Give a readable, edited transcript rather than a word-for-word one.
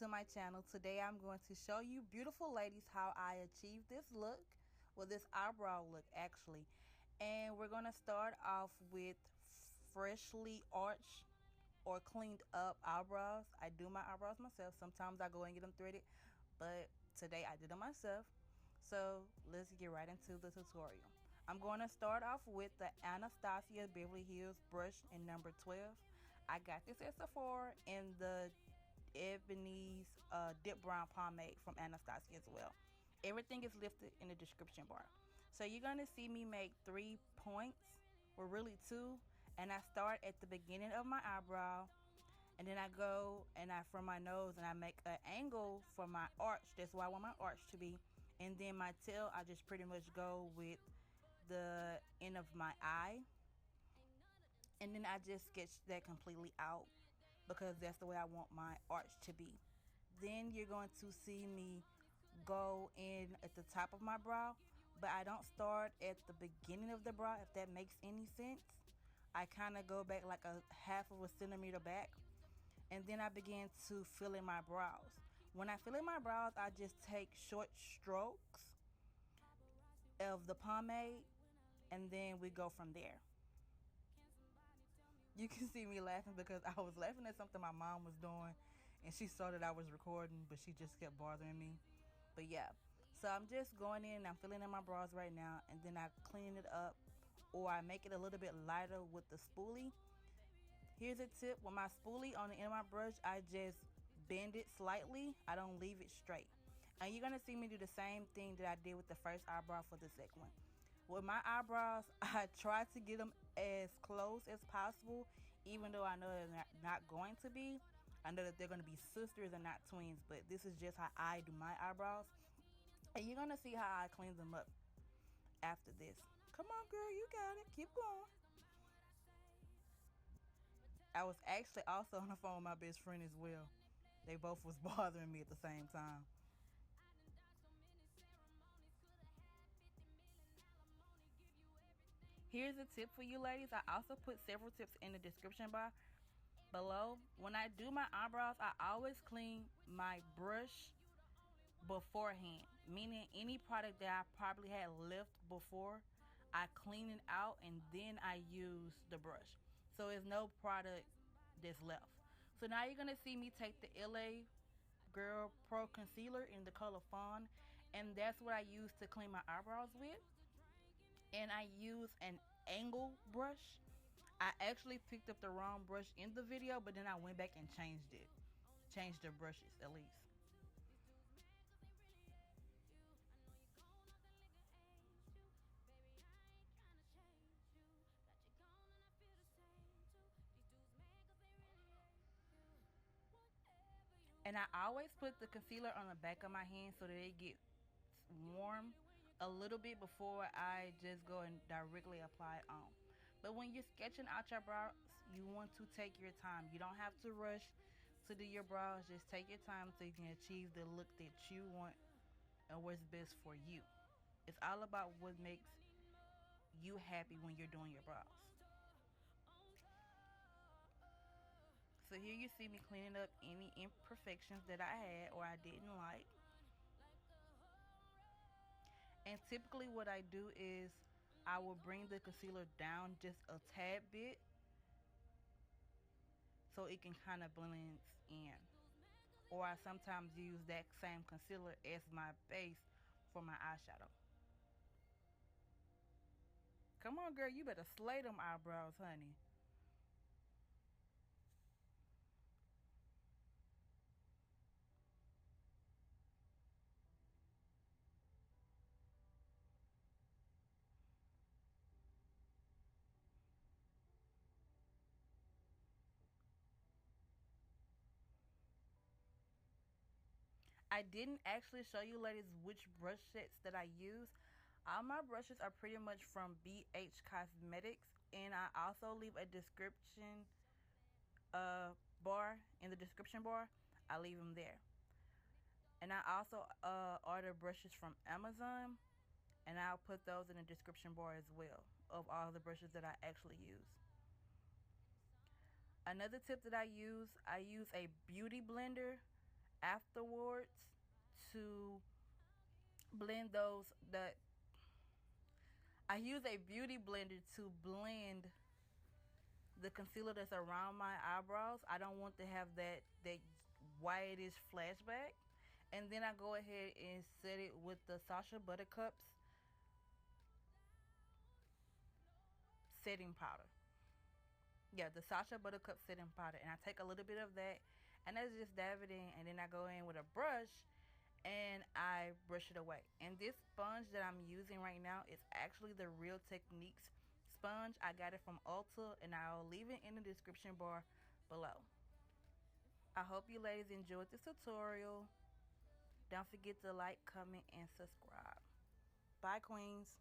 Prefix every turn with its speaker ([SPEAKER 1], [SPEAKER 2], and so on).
[SPEAKER 1] to my channel. Today I'm going to show you beautiful ladies how I achieved this look, well, this eyebrow look actually. And we're going to start off with freshly arched or cleaned up eyebrows. I do my eyebrows myself. Sometimes I go and get them threaded, but today I did them myself. So let's get right into the tutorial. I'm going to start off with the Anastasia Beverly Hills brush in number 12. I got this at Sephora in the Ebony's Dipbrow pomade from Anastasia as well. Everything is listed in the description bar. So you're going to see me make 3 points, or really 2, and I start at the beginning of my eyebrow, and then I go and I from my nose and I make an angle for my arch. That's why I want my arch to be. And then my tail, I just pretty much go with the end of my eye, and then I just sketch that completely out because that's the way I want my arch to be. Then you're going to see me go in at the top of my brow, but I don't start at the beginning of the brow, if that makes any sense. I kind of go back like a half of a centimeter back, and then I begin to fill in my brows. When I fill in my brows, I just take short strokes of the pomade, and then we go from there. You can see me laughing because I was laughing at something my mom was doing, and she saw that I was recording, but she just kept bothering me. But yeah, so I'm just going in and I'm filling in my brows right now, and then I clean it up, or I make it a little bit lighter with the spoolie. Here's a tip: with my spoolie on the end of my brush, I just bend it slightly. I don't leave it straight. And you're gonna see me do the same thing that I did with the first eyebrow for the second one. With my eyebrows, I try to get them as close as possible, even though I know they're not going to be. I know that they're going to be sisters and not twins, but this is just how I do my eyebrows. And you're going to see how I clean them up after this. Come on, girl, you got it. Keep going. I was actually also on the phone with my best friend as well. They both was bothering me at the same time. Here's a tip for you ladies. I also put several tips in the description bar below. When I do my eyebrows, I always clean my brush beforehand, meaning any product that I probably had left before, I clean it out and then I use the brush, so there's no product that's left. So now you're gonna see me take the LA Girl Pro Concealer in the color Fawn, and that's what I use to clean my eyebrows with. And I use an angle brush. I actually picked up the wrong brush in the video, but then I went back and changed the brushes at least. And I always put the concealer on the back of my hand so that it gets warm a little bit before I just go and directly apply it on. But when you're sketching out your brows, you want to take your time. You don't have to rush to do your brows. Just take your time so you can achieve the look that you want and what's best for you. It's all about what makes you happy when you're doing your brows. So here you see me cleaning up any imperfections that I had or I didn't like. And typically what I do is I will bring the concealer down just a tad bit so it can kind of blend in. Or I sometimes use that same concealer as my base for my eyeshadow. Come on, girl, you better slay them eyebrows, honey. I didn't actually show you ladies which brush sets that I use. All my brushes are pretty much from BH Cosmetics, and I also leave a description bar in the description bar. I leave them there. And I also order brushes from Amazon, and I'll put those in the description bar as well of all the brushes that I actually use. Another tip that I use a beauty blender. afterwards to blend those. That I use a beauty blender to blend the concealer that's around my eyebrows. I don't want to have that whitish flashback. And then I go ahead and set it with the Sacha Buttercup's setting powder. Yeah, the Sacha Buttercup setting powder. And I take a little bit of that and I just dab it in, and then I go in with a brush and I brush it away. And this sponge that I'm using right now is actually the Real Techniques sponge. I got it from Ulta, and I'll leave it in the description bar below. I hope you ladies enjoyed this tutorial. Don't forget to like, comment, and subscribe. Bye, queens.